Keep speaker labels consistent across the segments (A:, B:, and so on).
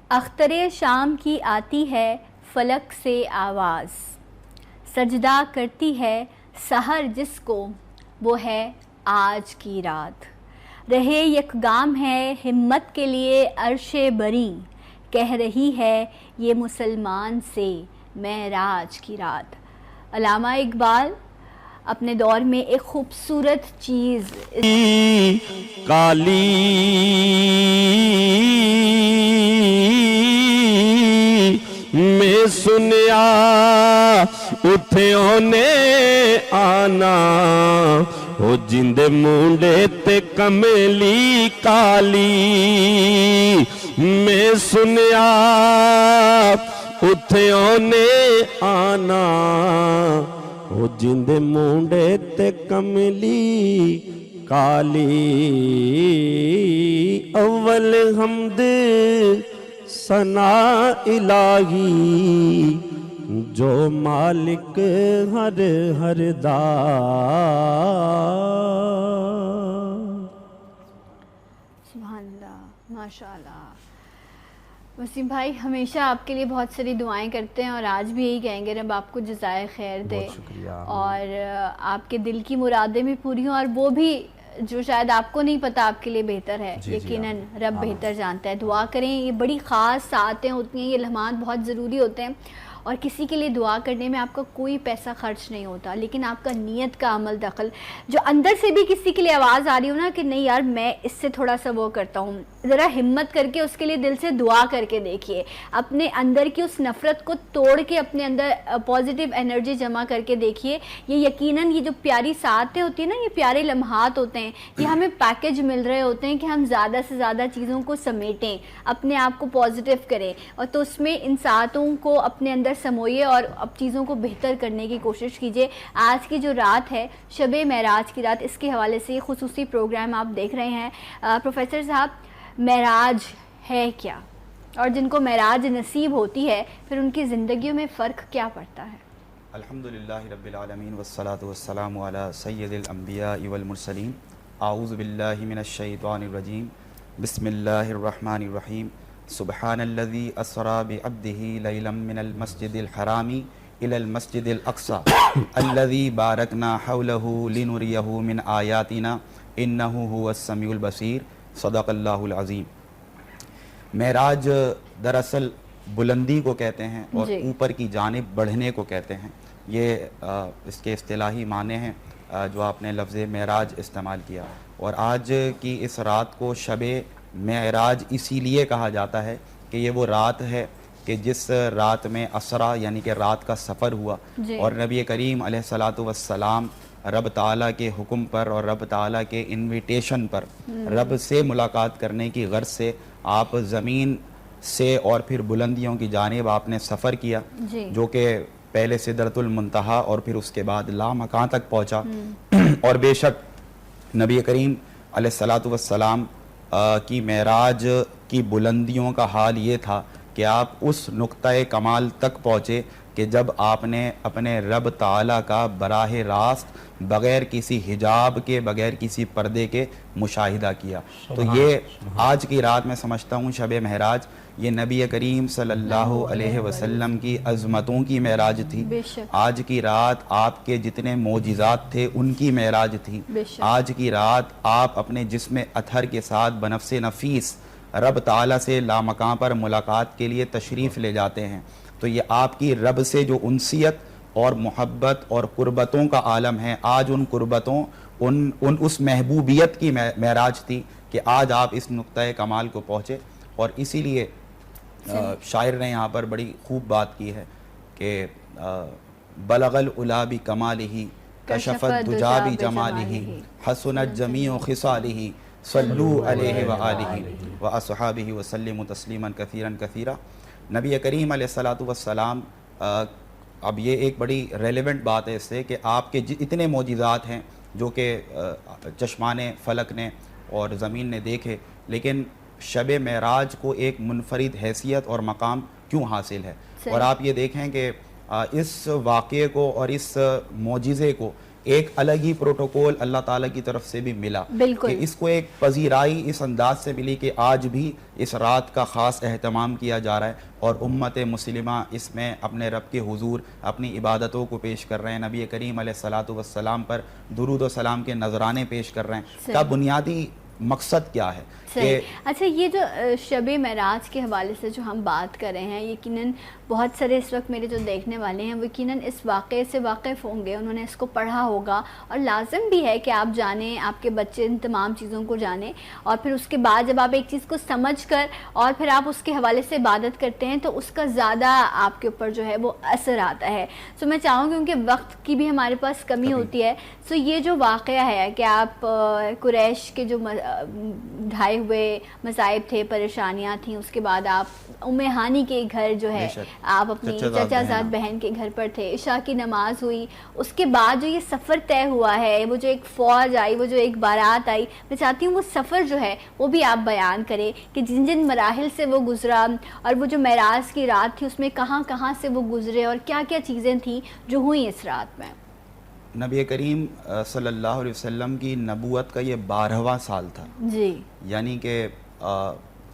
A: اختر شام کی آتی ہے فلک سے آواز، سجدہ کرتی ہے سحر جس کو، وہ ہے آج کی رات۔ رہے یکگام ہے ہمت کے لیے عرش بری، کہہ رہی ہے یہ مسلمان سے معراج کی رات۔ علامہ اقبال اپنے دور میں ایک خوبصورت چیز
B: کالی میں سنیا اٹھیوں نے آنا، وہ جند مونڈے تے کملی کالی میں سنیا اٹھیوں نے آنا، وہ جند مونڈے تے کملی کالی۔ اول حمد ثنا الہی جو مالک ہر ہر دا۔
A: سبحان اللہ، ماشاء اللہ۔ وسیم بھائی ہمیشہ آپ کے لیے بہت ساری دعائیں کرتے ہیں اور آج بھی یہی کہیں گے رب آپ کو جزائے خیر دے، اور آپ کے دل کی مرادیں بھی پوری ہوں، اور وہ بھی جو شاید آپ کو نہیں پتا آپ کے لیے بہتر ہے، یقیناً رب بہتر جانتا ہے۔ دعا کریں، یہ بڑی خاص ساعتیں ہوتی ہیں، یہ لمحات بہت ضروری ہوتے ہیں، اور کسی کے لیے دعا کرنے میں آپ کا کوئی پیسہ خرچ نہیں ہوتا، لیکن آپ کا نیت کا عمل دخل، جو اندر سے بھی کسی کے لیے آواز آ رہی ہو نا کہ نہیں یار میں اس سے تھوڑا سا وہ کرتا ہوں، ذرا ہمت کر کے اس کے لیے دل سے دعا کر کے دیکھیے، اپنے اندر کی اس نفرت کو توڑ کے اپنے اندر پازیٹیو انرجی جمع کر کے دیکھیے۔ یہ یقیناً یہ جو پیاری ساعتیں ہوتی ہیں نا، یہ پیارے لمحات ہوتے ہیں، یہ ہمیں پیکج مل رہے ہوتے ہیں کہ ہم زیادہ سے زیادہ چیزوں کو سمیٹیں، اپنے آپ کو پازیٹیو کریں، اور تو اس میں ان ساعتوں کو اپنے اندر سموئیے اور اب چیزوں کو بہتر کرنے کی کوشش کیجیے۔ آج کی جو رات ہے شب معراج کی رات، اس کے حوالے سے یہ خصوصی پروگرام آپ دیکھ رہے ہیں۔ پروفیسر صاحب، معراج ہے کیا، اور جن کو معراج نصیب ہوتی ہے پھر ان کی زندگیوں میں فرق کیا پڑتا ہے؟
C: الحمدللہ رب العالمین والصلاة والسلام علی سید الانبیاء والمرسلین۔ اعوذ باللہ من الشیطان الرجیم، بسم اللہ الرحمن الرحیم۔ سبحان الذی اسری بعبدہ لیلا من المسجد الحرام الی المسجد الاقصی الذی بارکنا حولہ لنریہ من آیاتنا انہ هو السمیع البصیر۔ صدق اللہ العظیم۔ معراج دراصل بلندی کو کہتے ہیں اور اوپر کی جانب بڑھنے کو کہتے ہیں، یہ اس کے اصطلاحی معنی ہیں جو آپ نے لفظ معراج استعمال کیا۔ اور آج کی اس رات کو شب معراج اسی لیے کہا جاتا ہے کہ یہ وہ رات ہے کہ جس رات میں اسرا یعنی کہ رات کا سفر ہوا، اور نبی کریم علیہ الصلاۃ والسلام رب تعالیٰ کے حکم پر اور رب تعالیٰ کے انویٹیشن پر رب سے ملاقات کرنے کی غرض سے آپ زمین سے اور پھر بلندیوں کی جانب آپ نے سفر کیا، جو کہ پہلے سدرۃ المنتہا اور پھر اس کے بعد لامکان تک پہنچا۔ اور بے شک نبی کریم علیہ الصلاۃ والسلام کی معراج کی بلندیوں کا حال یہ تھا کہ آپ اس نقطۂ کمال تک پہنچے کہ جب آپ نے اپنے رب تعالیٰ کا براہ راست بغیر کسی حجاب کے، بغیر کسی پردے کے مشاہدہ کیا۔ تو یہ آج کی رات میں سمجھتا ہوں شب معراج یہ نبی کریم صلی اللہ علیہ وسلم کی عظمتوں کی معراج تھی۔ آج کی رات آپ کے جتنے معجزات تھے ان کی معراج تھی۔ آج کی رات آپ اپنے جسم اطہر کے ساتھ بنفس نفیس رب تعالیٰ سے لامکان پر ملاقات کے لیے تشریف لے جاتے ہیں، تو یہ آپ کی رب سے جو انسیت اور محبت اور قربتوں کا عالم ہے، آج ان قربتوں اس محبوبیت کی معراج تھی کہ آج آپ اس نقطۂ کمال کو پہنچے۔ اور اسی لیے شاعر نے یہاں پر بڑی خوب بات کی ہے کہ بلغ العلا بکمالہ کشف الدجا بجمالہ حسنت جمیع خصالہ صلو علیہ وآلہ واصحابہ وسلم تسلیما کثیرا کثیرا۔ نبی کریم علیہ الصلاۃ والسلام، اب یہ ایک بڑی ریلیونٹ بات ہے اس سے کہ آپ کے اتنے معجزات ہیں جو کہ چشمان فلک نے اور زمین نے دیکھے، لیکن شب معراج کو ایک منفرد حیثیت اور مقام کیوں حاصل ہے؟ اور آپ یہ دیکھیں کہ اس واقعے کو اور اس معجزے کو ایک الگ ہی پروٹوکول اللہ تعالیٰ کی طرف سے بھی ملا
A: بالکل
C: کہ اس کو ایک پذیرائی اس انداز سے ملی کہ آج بھی اس رات کا خاص اہتمام کیا جا رہا ہے اور امت مسلمہ اس میں اپنے رب کے حضور اپنی عبادتوں کو پیش کر رہے ہیں, نبی کریم علیہ الصلاۃ والسلام پر درود و سلام کے نذرانے پیش کر رہے ہیں. کا بنیادی مقصد کیا ہے؟
A: اچھا, یہ جو شب معراج کے حوالے سے جو ہم بات کر رہے ہیں, یقیناً بہت سارے اس وقت میرے جو دیکھنے والے ہیں وہ یقیناً اس واقعے سے واقف ہوں گے, انہوں نے اس کو پڑھا ہوگا, اور لازم بھی ہے کہ آپ جانیں, آپ کے بچے ان تمام چیزوں کو جانیں, اور پھر اس کے بعد جب آپ ایک چیز کو سمجھ کر اور پھر آپ اس کے حوالے سے عبادت کرتے ہیں تو اس کا زیادہ آپ کے اوپر جو ہے وہ اثر آتا ہے. سو میں چاہوں گی کیونکہ وقت کی بھی ہمارے پاس کمی ہوتی ہے, سو یہ جو واقعہ ہے کہ آپ قریش کے جو ڈھائے ہوئے مصائب تھے, پریشانیاں تھیں, اس کے بعد آپ ام ہانی کے گھر جو ہے آپ اپنی چچا زاد بہن کے گھر پر تھے, عشاء کی نماز ہوئی, اس کے بعد جو یہ سفر طے ہوا ہے, وہ جو ایک فوج آئی, وہ جو ایک بارات آئی, میں چاہتی ہوں وہ سفر جو ہے وہ بھی آپ بیان کریں کہ جن جن مراحل سے وہ گزرا, اور وہ جو معراج کی رات تھی اس میں کہاں کہاں سے وہ گزرے اور کیا کیا چیزیں تھیں جو ہوئیں اس رات میں.
C: نبی کریم صلی اللہ علیہ وسلم کی نبوت کا یہ 12واں سال تھا
A: جی,
C: یعنی کہ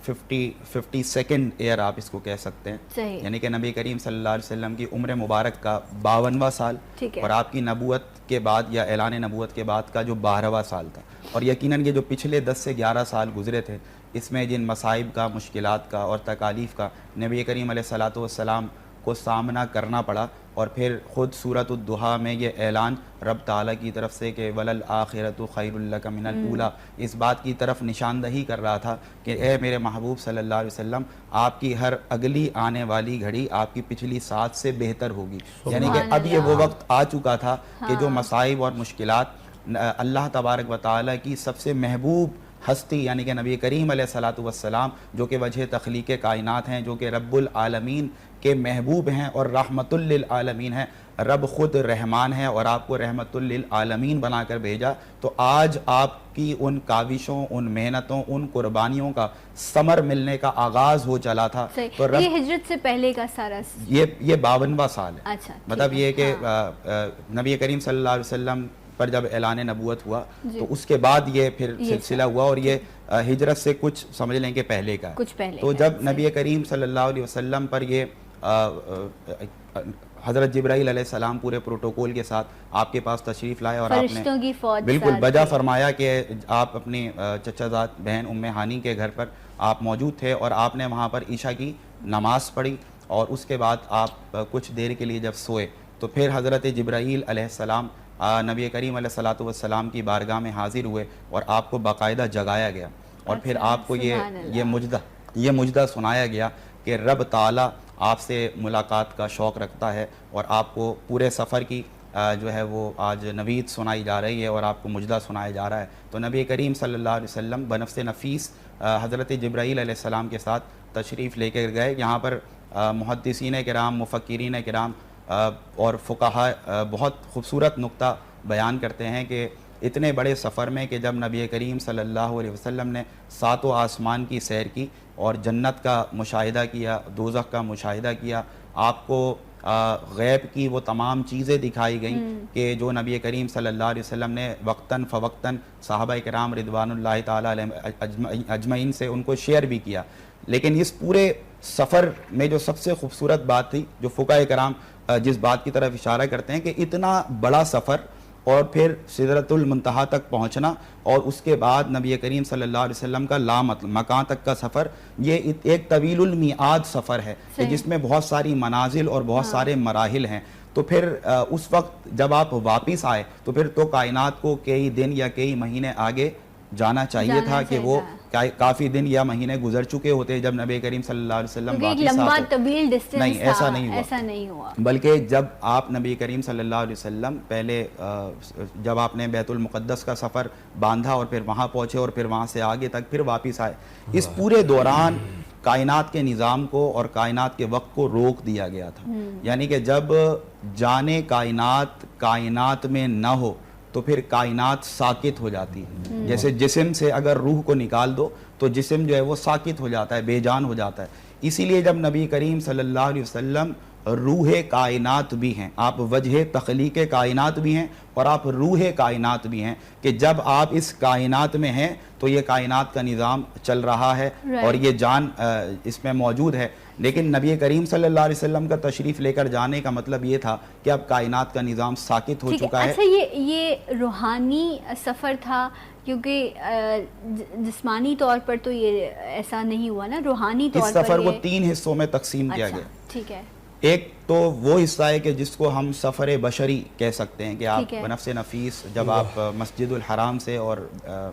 C: 52nd ایئر آپ اس کو کہہ سکتے ہیں, یعنی کہ نبی کریم صلی اللہ علیہ وسلم کی عمر مبارک کا 52واں سال اور آپ کی نبوت کے بعد یا اعلان نبوت کے بعد کا جو 12واں سال تھا. اور یقیناً یہ جو پچھلے 10 سے 11 سال گزرے تھے اس میں جن مصائب کا, مشکلات کا اور تکالیف کا نبی کریم علیہ الصلاۃ والسلام کو سامنا کرنا پڑا, اور پھر خود سورۃ الضحیٰ میں یہ اعلان رب تعالیٰ کی طرف سے کہ وَلَلْآخِرَةُ خَيْرٌ لَكَ مِنَ الْأُولَىٰ اس بات کی طرف نشاندہی کر رہا تھا کہ اے میرے محبوب صلی اللہ علیہ وسلم, آپ کی ہر اگلی آنے والی گھڑی آپ کی پچھلی 7 سے بہتر ہوگی. یعنی کہ اب یہ وہ وقت آ چکا تھا کہ جو مصائب اور مشکلات اللہ تبارک و تعالیٰ کی سب سے محبوب ہستی یعنی کہ نبی کریم علیہ الصلاۃ والسلام جو کہ وجہ تخلیق کائنات ہیں, جو کہ رب العالمین کے محبوب ہیں اور رحمت للعالمین ہیں, رب خود رحمان ہے اور آپ کو رحمت للعالمین بنا کر بھیجا, تو آج آپ کی ان کاوشوں, ان محنتوں, ان قربانیوں کا ثمر ملنے کا آغاز ہو چلا تھا.
A: تو یہ ہجرت سے پہلے کا سارا
C: یہ 52واں سال ہے. مطلب یہ کہ نبی کریم صلی اللہ علیہ وسلم پر جب اعلان نبوت ہوا تو اس کے بعد یہ پھر سلسلہ ہوا, اور یہ ہجرت سے کچھ سمجھ لیں کہ پہلے کا ہے. تو جب نبی کریم صلی اللہ علیہ وسلم پر یہ حضرت جبرائیل علیہ السلام پورے پروٹوکول کے ساتھ آپ کے پاس تشریف لائے اور آپ نے بالکل بجا فرمایا کہ آپ اپنی چچا زاد بہن ام ہانی کے گھر پر آپ موجود تھے اور آپ نے وہاں پر عشاء کی نماز پڑھی, اور اس کے بعد آپ کچھ دیر کے لیے جب سوئے تو پھر حضرت جبرائیل علیہ السلام نبی کریم علیہ الصلاۃ والسلام کی بارگاہ میں حاضر ہوئے اور آپ کو باقاعدہ جگایا گیا, اور پھر آپ کو یہ مجدہ سنایا گیا کہ رب تعالیٰ آپ سے ملاقات کا شوق رکھتا ہے, اور آپ کو پورے سفر کی جو ہے وہ آج نوید سنائی جا رہی ہے اور آپ کو مجدہ سنایا جا رہا ہے. تو نبی کریم صلی اللہ علیہ وسلم بنفس نفیس حضرت جبرائیل علیہ السلام کے ساتھ تشریف لے کر گئے. یہاں پر محدثین کرام, مفکرین کرام اور فقہاء بہت خوبصورت نقطہ بیان کرتے ہیں کہ اتنے بڑے سفر میں کہ جب نبی کریم صلی اللہ علیہ وسلم نے 7 آسمان کی سیر کی اور جنت کا مشاہدہ کیا, دوزخ کا مشاہدہ کیا, آپ کو غیب کی وہ تمام چیزیں دکھائی گئیں کہ جو نبی کریم صلی اللہ علیہ وسلم نے وقتاً فوقتاً صحابہ کرام رضوان اللہ تعالیٰ علیہ اجمعین سے ان کو شیئر بھی کیا. لیکن اس پورے سفر میں جو سب سے خوبصورت بات تھی, جو فقہاء کرام جس بات کی طرف اشارہ کرتے ہیں کہ اتنا بڑا سفر اور پھر سدرۃ المنتہا تک پہنچنا, اور اس کے بعد نبی کریم صلی اللہ علیہ وسلم کا مکان تک کا سفر, یہ ایک طویل المیعاد سفر ہے کہ جس میں بہت ساری منازل اور بہت سارے مراحل ہیں. تو پھر اس وقت جب آپ واپس آئے تو پھر تو کائنات کو کئی دن یا کئی مہینے آگے جانا چاہیے تھا کہ وہ کافی دن یا مہینے گزر چکے ہوتے جب نبی کریم صلی اللہ علیہ وسلم واپس آتے. نہیں, ایسا نہیں ہوا, بلکہ جب آپ نبی کریم صلی اللہ علیہ وسلم پہلے جب آپ نے بیت المقدس کا سفر باندھا اور پھر وہاں پہنچے اور پھر وہاں سے آگے تک پھر واپس آئے, اس پورے دوران کائنات کے نظام کو اور کائنات کے وقت کو روک دیا گیا تھا. یعنی کہ جب جانے کائنات میں نہ ہو تو پھر کائنات ساکت ہو جاتی ہے. جیسے جسم سے اگر روح کو نکال دو تو جسم جو ہے وہ ساکت ہو جاتا ہے, بے جان ہو جاتا ہے. اسی لیے جب نبی کریم صلی اللہ علیہ وسلم روح کائنات بھی ہیں، آپ وجہ تخلیق کائنات بھی ہیں اور آپ روح کائنات بھی ہیں، کہ جب آپ اس کائنات میں ہیں تو یہ کائنات کا نظام چل رہا ہے اور یہ جان اس میں موجود ہے. لیکن نبی کریم صلی اللہ علیہ وسلم کا تشریف لے کر جانے کا مطلب یہ تھا کہ اب کائنات کا نظام ساکت ہو چکا ہے.
A: اچھا یہ روحانی سفر تھا، کیونکہ جسمانی طور پر تو یہ ایسا نہیں ہوا نا، روحانی طور پر.
C: اس سفر کو 3 حصوں میں تقسیم کیا گیا.
A: ٹھیک ہے.
C: ایک تو وہ حصہ ہے کہ جس کو ہم سفر بشری کہہ سکتے ہیں، کہ آپ بنفس نفیس جب آپ مسجد الحرام سے اور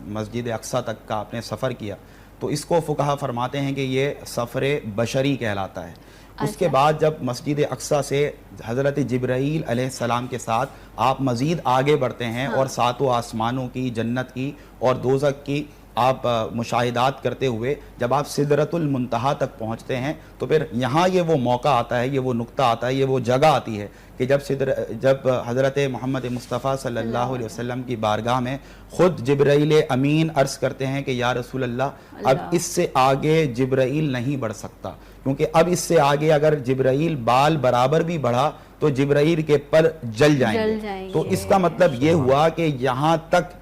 C: مسجد اقصیٰ تک کا آپ نے سفر کیا تو اس کو فقہا فرماتے ہیں کہ یہ سفر بشری کہلاتا ہے. اس کے بعد جب مسجد اقصیٰ سے حضرت جبرائیل علیہ السلام کے ساتھ آپ مزید آگے بڑھتے ہیں اور 7 آسمانوں کی، جنت کی اور دوزخ کی آپ مشاہدات کرتے ہوئے جب آپ سدرۃ المنتہا تک پہنچتے ہیں تو پھر یہاں یہ وہ موقع آتا ہے، یہ وہ نقطہ آتا ہے، یہ وہ جگہ آتی ہے کہ جب حضرت محمد مصطفیٰ صلی اللہ علیہ وسلم کی بارگاہ میں خود جبرائیل امین عرض کرتے ہیں کہ یا رسول اللہ اب اس سے آگے جبرائیل نہیں بڑھ سکتا، کیونکہ اب اس سے آگے اگر جبرائیل بال برابر بھی بڑھا تو جبرائیل کے پر جل جائیں گے. تو اس کا مطلب یہ ہوا کہ یہاں تک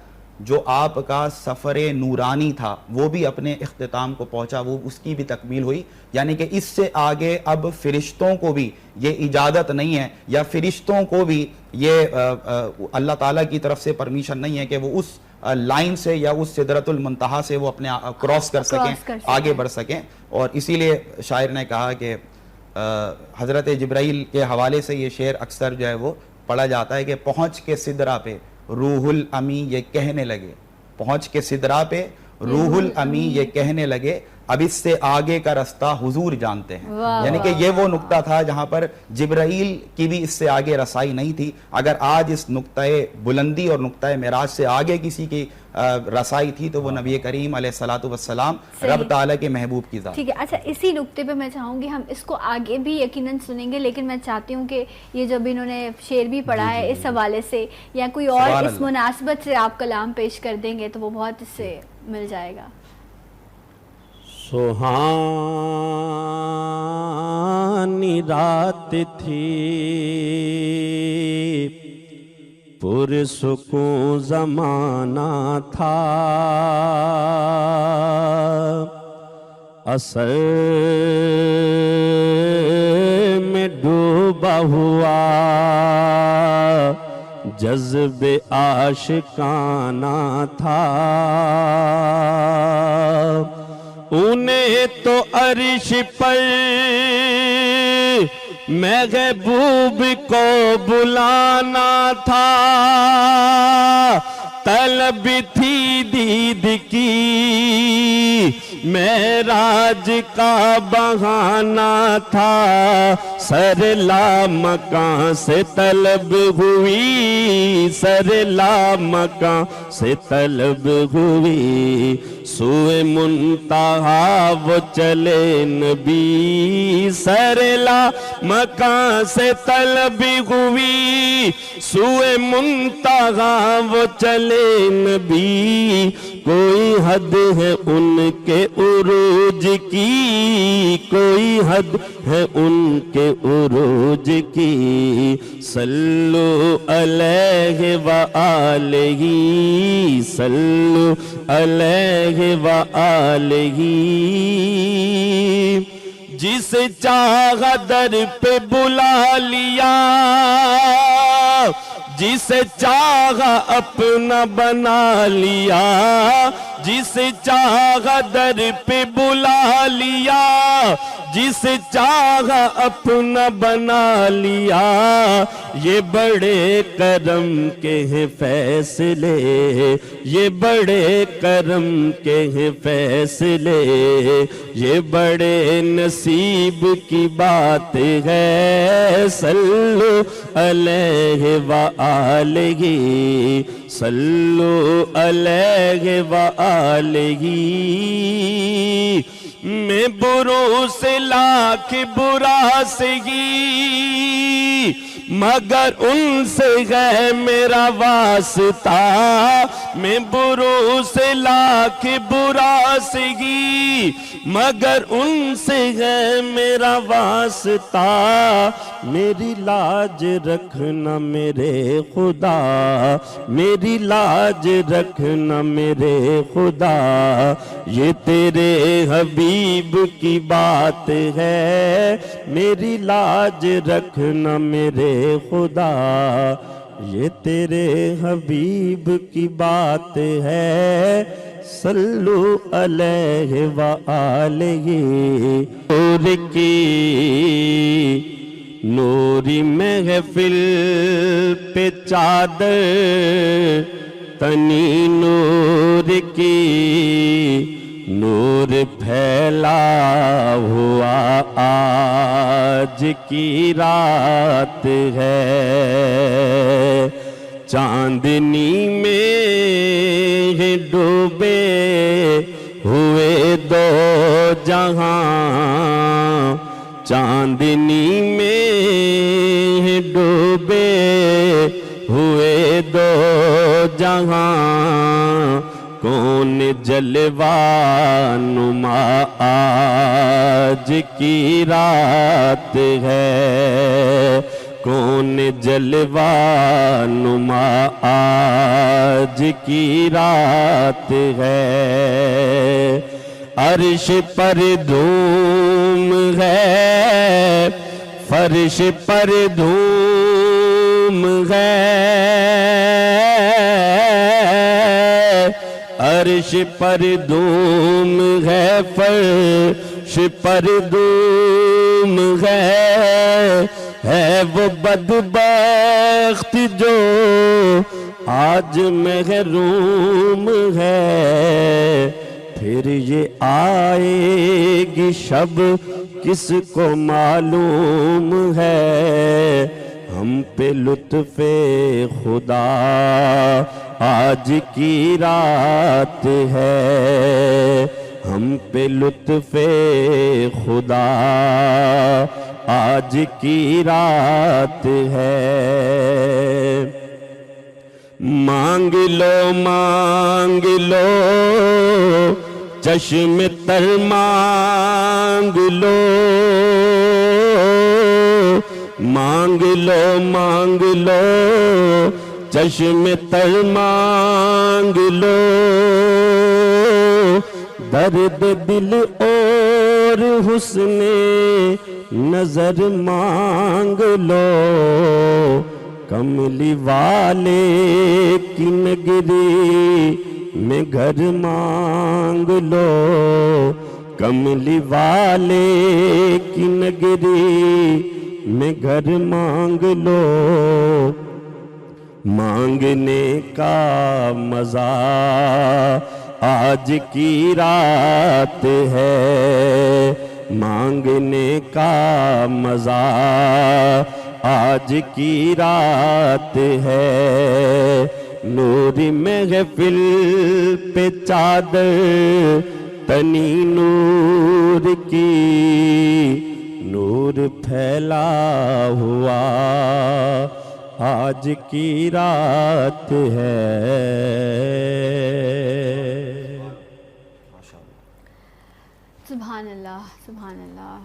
C: جو آپ کا سفر نورانی تھا وہ بھی اپنے اختتام کو پہنچا، وہ اس کی بھی تکمیل ہوئی. یعنی کہ اس سے آگے اب فرشتوں کو بھی یہ اجازت نہیں ہے یا فرشتوں کو بھی یہ اللہ تعالیٰ کی طرف سے پرمیشن نہیں ہے کہ وہ اس لائن سے یا اس سدرۃ المنتہا سے وہ اپنے کراس کر سکیں، آگے بڑھ سکیں. اور اسی لیے شاعر نے کہا کہ حضرت جبرائیل کے حوالے سے یہ شعر اکثر جو ہے وہ پڑھا جاتا ہے کہ پہنچ کے سدرہ پہ روح الامی یہ کہنے لگے، پہنچ کے سدرہ پہ روح الامی یہ کہنے لگے اب اس سے آگے کا رستہ حضور جانتے ہیں. یعنی کہ یہ وہ نقطہ تھا جہاں پر جبرائیل کی بھی اس سے آگے رسائی نہیں تھی. اگر آج اس نقطہ بلندی اور نقطہ معراج سے آگے کسی کی رسائی تھی تو وہ نبی کریم علیہ الصلوۃ والسلام رب تعالیٰ کے محبوب کی ذات.
A: ٹھیک ہے. اچھا اسی نقطے پہ میں چاہوں گی ہم اس کو آگے بھی یقیناً سنیں گے، لیکن میں چاہتی ہوں کہ یہ جب انہوں نے شعر بھی پڑھا ہے اس حوالے سے یا کوئی اور اس مناسبت سے آپ کلام پیش کر دیں گے تو وہ بہت اس سے مل جائے گا.
B: سہانی رات تھی پرسکون زمانہ تھا، اثر میں ڈوبا ہوا جذب عاشقانہ تھا. انہیں تو عرش پر محبوب کو بلانا تھا، طلب تھی دید کی معراج کا بہانہ تھا. سر لامکاں سے طلب ہوئی، سر لامکاں سے طلب ہوئی، سوئے منتہا وہ چلے نبی. سر لامکاں سے طلب ہوئی، سوئے منتہا وہ چلے نبی. کوئی حد ہے ان کے عروج کی، کوئی حد ہے ان کے عروج کی. صلو علیہ وآلہ، صلو علیہ وآلہ. جس چاہا در پہ بلا لیا، جسے چاہا اپنا بنا لیا، جسے چاہا در پہ بلا لیا، جسے چاہا اپنا بنا لیا. یہ بڑے کرم کے ہیں فیصلے، یہ بڑے کرم کے ہیں فیصلے، یہ بڑے نصیب کی بات ہے. صلو علیہ وآلہ، صلو علیہ وآلہ. میں برو سے لاکھ برا سے ہی مگر ان سے ہے میرا واسطہ، میں برو سے لاکھ برا سہی، مگر ان سے ہے میرا واسطہ، میری لاج رکھنا میرے خدا، میری لاج رکھنا میرے خدا، یہ تیرے حبیب کی بات ہے، میری لاج رکھنا میرے خدا، یہ تیرے حبیب کی بات ہے، صلو علیہ وآلہ۔ نور کی نوری محفل پہ چادر تنی نور کی، نور پھیلا ہوا آج کی رات ہے، چاندنی میں ڈوبے ہوئے دو جہاں، چاندنی میں ڈوبے ہوئے دو جہاں، کون جلوہ نما آج کی رات ہے، کون جلوہ نما آج کی رات ہے، عرش پر دھوم ہے، فرش پر دھوم ہے، عرش پر دھوم ہے، فرش پر دھوم ہے وہ بدبخت جو آج محروم ہے، پھر یہ آئے گی شب کس کو معلوم ہے، ہم پہ لطف خدا آج کی رات ہے، ہم پہ لطف خدا آج کی رات ہے، مانگ لو چشم تر مانگ لو، مانگ لو چشم تر مانگ لو، درد دل اور حسن نظر مانگ لو، کملی والے کی نگری میں گھر مانگ لو، کملی والے کی نگری میں گھر مانگ لو، مانگنے کا مزہ آج کی رات ہے، مانگنے کا مزہ آج کی رات ہے، نور محفل پہ چادر تنی نور کی، نور پھیلا ہوا آج کی رات ہے۔
A: سبحان اللہ، سبحان اللہ۔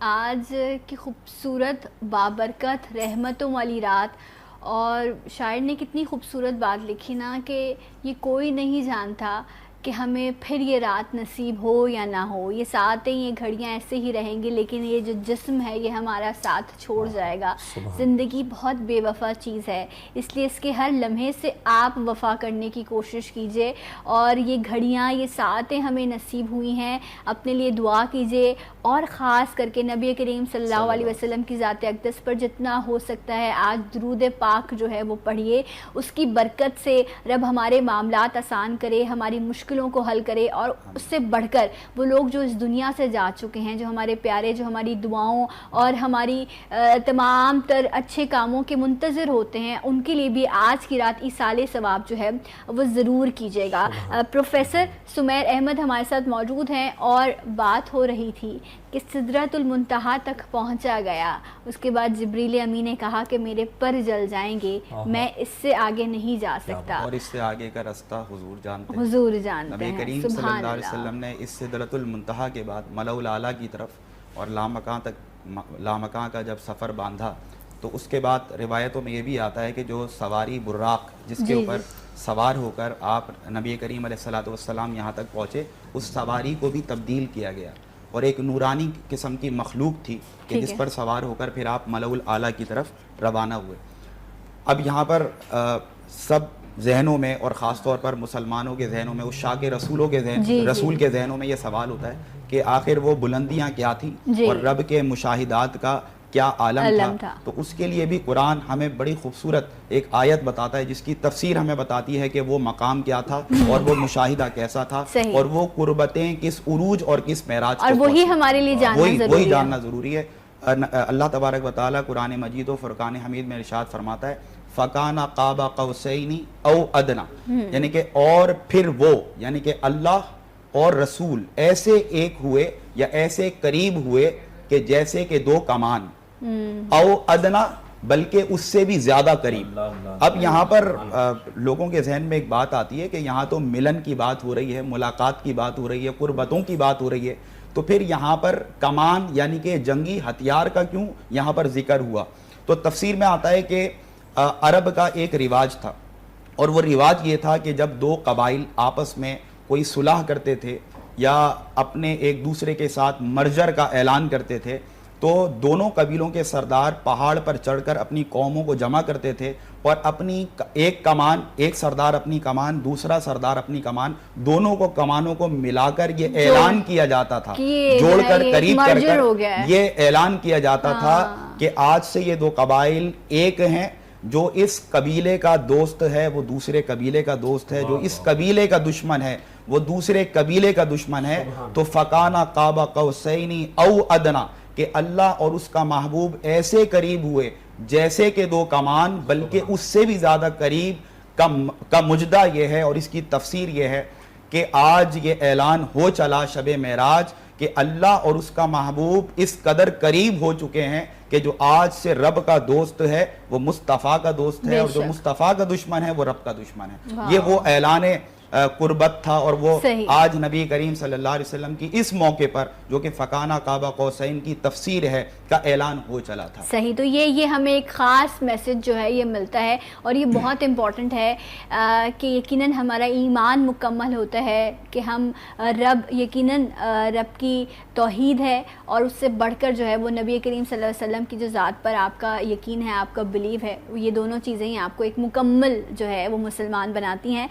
A: آج کی خوبصورت بابرکت رحمتوں والی رات، اور شاعر نے کتنی خوبصورت بات لکھی نا کہ یہ کوئی نہیں جانتا کہ ہمیں پھر یہ رات نصیب ہو یا نہ ہو، یہ ساتیں یہ گھڑیاں ایسے ہی رہیں گے، لیکن یہ جو جسم ہے یہ ہمارا ساتھ چھوڑ جائے گا۔ زندگی بہت بے وفا چیز ہے، اس لیے اس کے ہر لمحے سے آپ وفا کرنے کی کوشش کیجئے، اور یہ گھڑیاں یہ ساتیں ہمیں نصیب ہوئی ہیں، اپنے لیے دعا کیجئے، اور خاص کر کے نبی کریم صلی اللہ علیہ وسلم کی ذات اقدس پر جتنا ہو سکتا ہے آج درود پاک جو ہے وہ پڑھیے، اس کی برکت سے رب ہمارے معاملات آسان کرے، ہماری مشکلوں کو حل کرے، اور اس سے بڑھ کر وہ لوگ جو اس دنیا سے جا چکے ہیں، جو ہمارے پیارے، جو ہماری دعاؤں اور ہماری تمام تر اچھے کاموں کے منتظر ہوتے ہیں، ان کے لیے بھی آج کی رات ایصال ثواب جو ہے وہ ضرور کیجیے گا۔ پروفیسر سمیر احمد ہمارے ساتھ موجود ہیں، اور بات ہو رہی تھی کہ سدرۃ المنتہا تک پہنچا گیا، اس کے بعد جبریل امین نے کہا کہ میرے پر جل جائیں گے، میں اس سے آگے نہیں جا سکتا،
C: اور اس سے آگے کا رستہ حضور جانتے ہیں،
A: حضور جانتے
C: نبی
A: ہیں۔
C: کریم صلی
A: سبحان
C: اللہ علیہ وسلم نے اس سدرۃ المنتہا کے بعد ملأ الاعلیٰ کی طرف اور لامکاں کا جب سفر باندھا تو اس کے بعد روایتوں میں یہ بھی آتا ہے کہ جو سواری براق جس کے اوپر سوار ہو کر آپ نبی کریم علیہ الصلوۃ والسلام یہاں تک پہنچے، اس سواری کو بھی تبدیل کیا گیا اور ایک نورانی قسم کی مخلوق تھی کہ جس پر سوار ہو کر پھر آپ ملأ الاعلیٰ کی طرف روانہ ہوئے۔ اب یہاں پر سب ذہنوں میں اور خاص طور پر مسلمانوں کے ذہنوں میں، عشاق رسولوں کے رسول کے ذہنوں میں یہ سوال ہوتا ہے کہ آخر وہ بلندیاں کیا تھیں اور رب کے مشاہدات کا کیا عالم تھا۔ تو اس کے لیے بھی قرآن ہمیں بڑی خوبصورت ایک آیت بتاتا ہے جس کی تفسیر ہمیں بتاتی ہے کہ وہ مقام کیا تھا اور وہ مشاہدہ کیسا تھا اور وہ قربتیں کس عروج اور کس معراج
A: اور وہی ہمارے لیے
C: جاننا ضروری ہے۔ اللہ تبارک و تعالیٰ قرآن مجید و فرقان حمید میں ارشاد فرماتا ہے فَكَانَ قَابَ قَوْسَيْنِ أَوْ أَدْنَى، یعنی کہ اور پھر وہ، یعنی کہ اللہ اور رسول ایسے ایک ہوئے یا ایسے قریب ہوئے کہ جیسے کہ دو کمان، او ادنا، بلکہ اس سے بھی زیادہ قریب۔ اب یہاں پر لوگوں کے ذہن میں ایک بات آتی ہے کہ یہاں تو ملن کی بات ہو رہی ہے، ملاقات کی بات ہو رہی ہے، قربتوں کی بات ہو رہی ہے، تو پھر یہاں پر کمان یعنی کہ جنگی ہتھیار کا کیوں یہاں پر ذکر ہوا؟ تو تفسیر میں آتا ہے کہ عرب کا ایک رواج تھا، اور وہ رواج یہ تھا کہ جب دو قبائل آپس میں کوئی صلح کرتے تھے یا اپنے ایک دوسرے کے ساتھ مرجر کا اعلان کرتے تھے تو دونوں قبیلوں کے سردار پہاڑ پر چڑھ کر اپنی قوموں کو جمع کرتے تھے اور اپنی ایک سردار اپنی کمان، دوسرا سردار اپنی کمان، دونوں کو کمانوں کو ملا کر یہ اعلان کیا جاتا تھا، جوڑ کر قریب کر یہ اعلان کیا جاتا تھا کہ آج سے یہ دو قبائل ایک ہیں، جو اس قبیلے کا دوست ہے وہ دوسرے قبیلے کا دوست ہے، جو اس قبیلے کا دشمن ہے وہ دوسرے قبیلے کا دشمن ہے۔ تو فَكَانَ قَابَ قَوْسَيْنِ أَوْ أَدْنَى، کہ اللہ اور اس کا محبوب ایسے قریب ہوئے جیسے کہ دو کمان، بلکہ اس سے بھی زیادہ قریب کا مجدہ یہ ہے اور اس کی تفسیر یہ ہے کہ آج یہ اعلان ہو چلا شب معراج کہ اللہ اور اس کا محبوب اس قدر قریب ہو چکے ہیں کہ جو آج سے رب کا دوست ہے وہ مصطفیٰ کا دوست ہے، اور جو مصطفیٰ کا دشمن ہے وہ رب کا دشمن ہے۔ یہ وہ اعلان قربت تھا، اور وہ آج نبی کریم صلی اللہ علیہ وسلم کی اس موقع پر جو کہ فکانہ قاب قوسین کی تفسیر ہے کا اعلان ہو چلا تھا۔
A: صحیح، تو یہ ہمیں ایک خاص میسج جو ہے یہ ملتا ہے، اور یہ بہت امپورٹنٹ ہے کہ یقیناً ہمارا ایمان مکمل ہوتا ہے کہ ہم یقیناً رب کی توحید ہے، اور اس سے بڑھ کر جو ہے وہ نبی کریم صلی اللہ علیہ وسلم کی جو ذات پر آپ کا یقین ہے، آپ کا بلیو ہے، یہ دونوں چیزیں ہی آپ کو ایک مکمل جو ہے وہ مسلمان بناتی ہیں۔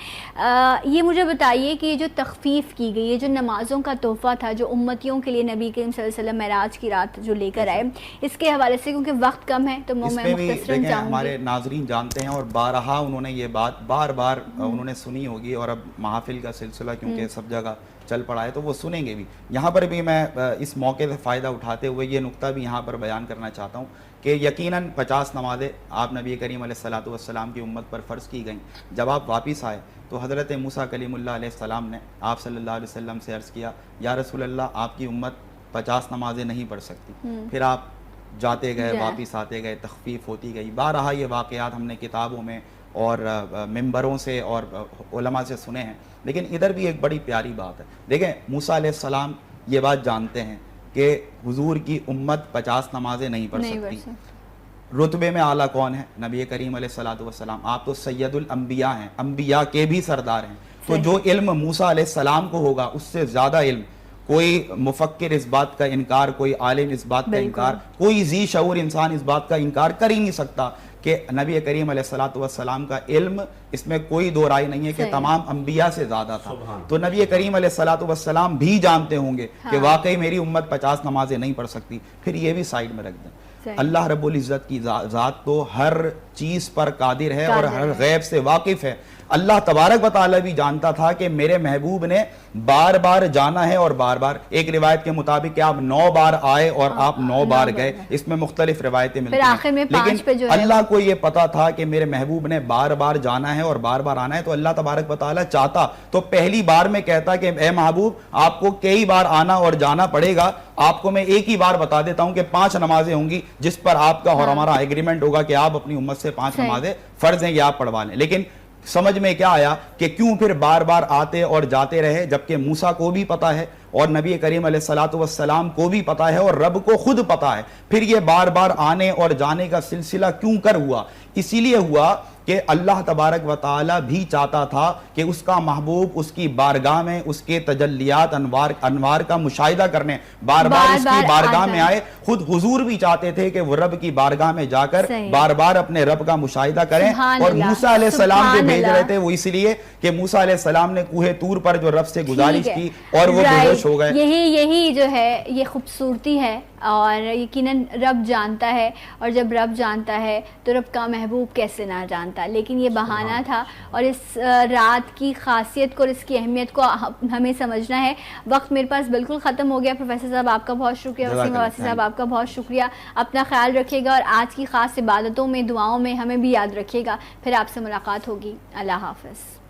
A: یہ مجھے بتائیے کہ یہ جو تخفیف کی گئی ہے، جو نمازوں کا تحفہ تھا جو امتیوں کے لیے نبی کریم صلی اللہ علیہ وسلم معراج کی رات جو لے کر آئے، اس کے حوالے سے کیونکہ وقت کم ہے تو میں مختصراً چاہوں گی،
C: ہمارے ناظرین جانتے ہیں اور بارہا انہوں نے یہ بات بار بار انہوں نے سنی ہوگی، اور اب محافل کا سلسلہ کیونکہ سب جگہ چل پڑا ہے تو وہ سنیں گے بھی۔ یہاں پر بھی میں اس موقع سے فائدہ اٹھاتے ہوئے یہ نقطہ بھی یہاں پر بیان کرنا چاہتا ہوں کہ یقیناً 50 نمازیں آپ نبی کریم علیہ الصلوۃ والسلام کی امت پر فرض کی گئیں۔ جب آپ واپس آئے تو حضرت موسیٰ کلیم اللہ علیہ السلام نے آپ صلی اللہ علیہ وسلم سے عرض کیا، یا رسول اللہ آپ کی امت 50 نمازیں نہیں پڑھ سکتی۔ پھر آپ جاتے گئے، واپس آتے گئے، تخفیف ہوتی گئی۔ بارہا یہ واقعات ہم نے کتابوں میں اور ممبروں سے اور علماء سے سنے ہیں، لیکن ادھر بھی ایک بڑی پیاری بات ہے۔ دیکھیں موسیٰ علیہ السلام یہ بات جانتے ہیں کہ حضور کی امت 50 نمازیں نہیں پڑھ سکتی۔ رتبے میں اعلیٰ کون ہے؟ نبی کریم علیہ الصلوۃ والسلام، آپ تو سید الانبیاء ہیں، انبیاء کے بھی سردار ہیں، تو جو علم موسیٰ علیہ السلام کو ہوگا اس سے زیادہ علم کوئی مفکر اس بات کا انکار، کوئی عالم اس بات کا انکار، کوئی ذی شعور انسان اس بات کا انکار کر ہی نہیں سکتا کہ نبی کریم علیہ الصلوۃ والسلام کا علم، اس میں کوئی دو رائے نہیں ہے کہ تمام انبیاء سے زیادہ تھا۔ تو نبی کریم علیہ الصلوۃ والسلام بھی جانتے ہوں گے کہ واقعی میری امت 50 نمازیں نہیں پڑھ سکتی۔ پھر یہ بھی سائیڈ میں رکھ دیں، اللہ رب العزت کی ذات تو ہر چیز پر قادر ہے اور ہر غیب سے واقف ہے. اللہ تبارک و تعالیٰ بھی جانتا تھا کہ میرے محبوب نے بار بار جانا ہے اور بار بار, ایک روایت کے مطابق کہ آپ 9 بار آئے اور آپ 9 بار گئے, اس میں مختلف روایتیں ملتی ہیں, لیکن اللہ کو یہ پتا تھا کہ میرے محبوب نے بار بار جانا ہے اور بار بار آنا ہے. تو اللہ تبارک و تعالیٰ چاہتا تو پہلی بار میں کہتا کہ اے محبوب آپ کو کئی بار آنا اور جانا پڑے گا, آپ کو میں ایک ہی بار بتا دیتا ہوں کہ 5 نمازیں ہوں گی جس پر آپ کا اور ہمارا ایگریمنٹ ہوگا کہ آپ اپنی امت سے 5 نمازیں فرض ہیں یہ آپ پڑھوا لیں. لیکن سمجھ میں کیا آیا کہ کیوں پھر بار بار آتے اور جاتے رہے, جبکہ موسیٰ کو بھی پتا ہے اور نبی کریم علیہ السلام کو بھی پتا ہے اور رب کو خود پتا ہے, پھر یہ بار بار آنے اور جانے کا سلسلہ کیوں کر ہوا؟ اسی لیے ہوا کہ اللہ تبارک و تعالی بھی چاہتا تھا کہ اس کا محبوب اس کی بارگاہ میں اس کے تجلیات انوار کا مشاہدہ کرنے بار بار اس کی بارگاہ میں آئے. خود حضور بھی چاہتے تھے کہ وہ رب کی بارگاہ میں جا کر بار بار اپنے رب کا مشاہدہ کریں. اور موسیٰ علیہ السلام جو بھیج رہے تھے وہ اس لیے کہ موسیٰ علیہ السلام نے کوہ طور پر جو رب سے گزارش کی اور وہ بے ہوش ہو گئے.
A: یہی جو ہے یہ خوبصورتی ہے, اور یقیناً رب جانتا ہے, اور جب رب جانتا ہے تو رب کا محبوب کیسے نہ جانتا. لیکن یہ بہانہ تھا, اور اس رات کی خاصیت کو اور اس کی اہمیت کو ہمیں سمجھنا ہے. وقت میرے پاس بالکل ختم ہو گیا. پروفیسر صاحب آپ کا بہت شکریہ, وسیم عباسی صاحب آپ کا بہت شکریہ. اپنا خیال رکھیے گا اور آج کی خاص عبادتوں میں دعاؤں میں ہمیں بھی یاد رکھیے گا. پھر آپ سے ملاقات ہوگی. اللہ حافظ.